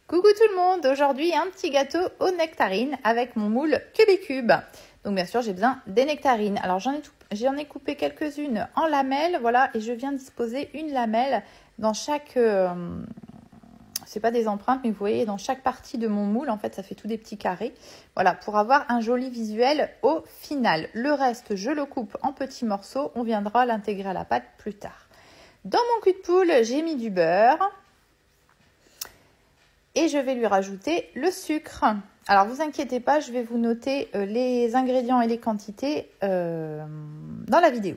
Coucou tout le monde, aujourd'hui un petit gâteau aux nectarines avec mon moule Cubicube. Donc bien sûr j'ai besoin des nectarines. Alors j'en ai coupé quelques-unes en lamelles, voilà, et je viens disposer une lamelle dans chaque, c'est pas des empreintes, mais vous voyez dans chaque partie de mon moule, en fait ça fait tout des petits carrés. Voilà, pour avoir un joli visuel au final. Le reste je le coupe en petits morceaux, on viendra l'intégrer à la pâte plus tard. Dans mon cul de poule, j'ai mis du beurre. Et je vais lui rajouter le sucre. Alors, vous inquiétez pas, je vais vous noter les ingrédients et les quantités dans la vidéo.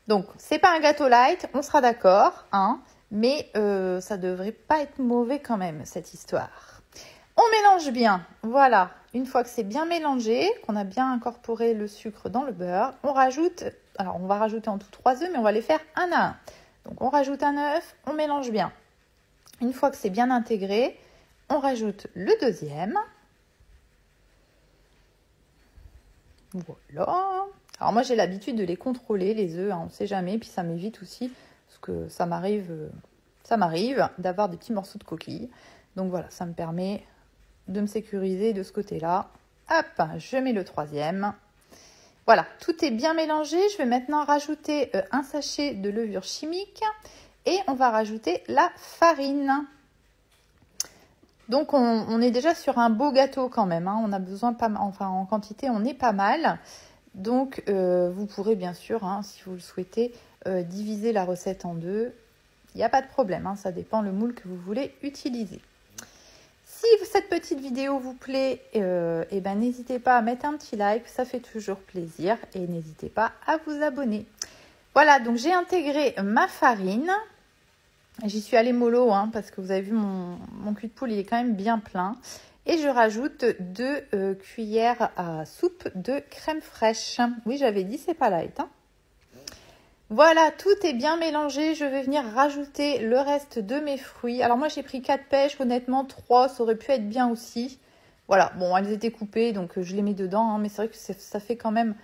Donc, c'est pas un gâteau light, on sera d'accord, hein, mais ça devrait pas être mauvais quand même, cette histoire. On mélange bien, voilà. Une fois que c'est bien mélangé, qu'on a bien incorporé le sucre dans le beurre, on rajoute, alors on va rajouter en tout 3 œufs, mais on va les faire un à un. Donc, on rajoute un œuf, on mélange bien. Une fois que c'est bien intégré, on rajoute le deuxième. Voilà. Alors moi, j'ai l'habitude de les contrôler, les œufs, hein, on ne sait jamais. Puis ça m'évite aussi, parce que ça m'arrive d'avoir des petits morceaux de coquille. Donc voilà, ça me permet de me sécuriser de ce côté-là. Hop, je mets le troisième. Voilà, tout est bien mélangé. Je vais maintenant rajouter un sachet de levure chimique. Et on va rajouter la farine. Donc, on est déjà sur un beau gâteau quand même. Hein. On a besoin, enfin en quantité, on est pas mal. Donc, vous pourrez bien sûr, hein, si vous le souhaitez, diviser la recette en deux. Il n'y a pas de problème, hein, ça dépend le moule que vous voulez utiliser. Si cette petite vidéo vous plaît, eh ben, n'hésitez pas à mettre un petit like, ça fait toujours plaisir. Et n'hésitez pas à vous abonner. Voilà, donc j'ai intégré ma farine. J'y suis allée mollo, hein, parce que vous avez vu mon cul de poule, il est quand même bien plein. Et je rajoute 2 cuillères à soupe de crème fraîche. Oui, j'avais dit, c'est pas light. Hein. Voilà, tout est bien mélangé. Je vais venir rajouter le reste de mes fruits. Alors moi, j'ai pris 4 pêches. Honnêtement, 3, ça aurait pu être bien aussi. Voilà, bon, elles étaient coupées, donc je les mets dedans. Hein, mais c'est vrai que ça fait quand même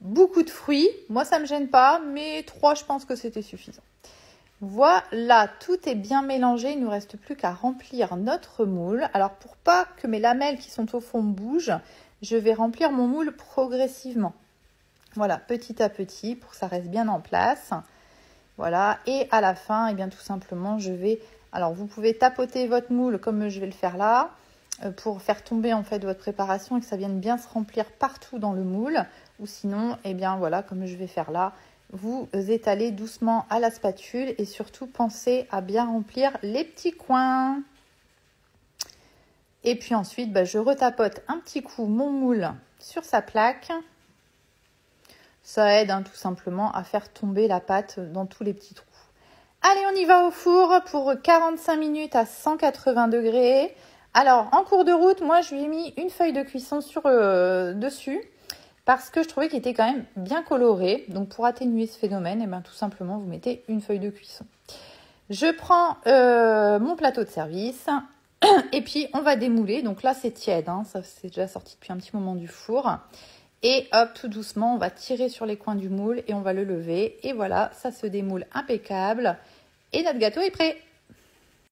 beaucoup de fruits. Moi, ça ne me gêne pas, mais 3, je pense que c'était suffisant. Voilà, tout est bien mélangé, il ne nous reste plus qu'à remplir notre moule. Alors, pour pas que mes lamelles qui sont au fond bougent, je vais remplir mon moule progressivement. Voilà, petit à petit, pour que ça reste bien en place. Voilà, et à la fin, eh bien, tout simplement, je vais... Alors, vous pouvez tapoter votre moule comme je vais le faire là, pour faire tomber en fait votre préparation et que ça vienne bien se remplir partout dans le moule. Ou sinon, eh bien, voilà, comme je vais faire là, vous étalez doucement à la spatule et surtout pensez à bien remplir les petits coins. Et puis ensuite, je retapote un petit coup mon moule sur sa plaque. Ça aide tout simplement à faire tomber la pâte dans tous les petits trous. Allez, on y va au four pour 45 minutes à 180 degrés. Alors, en cours de route, moi, je lui ai mis une feuille de cuisson dessus. Parce que je trouvais qu'il était quand même bien coloré. Donc, pour atténuer ce phénomène, tout simplement, vous mettez une feuille de cuisson. Je prends mon plateau de service et puis on va démouler. Donc là, c'est tiède. Hein, ça, c'est déjà sorti depuis un petit moment du four. Et hop, tout doucement, on va tirer sur les coins du moule et on va le lever. Et voilà, ça se démoule impeccable. Et notre gâteau est prêt.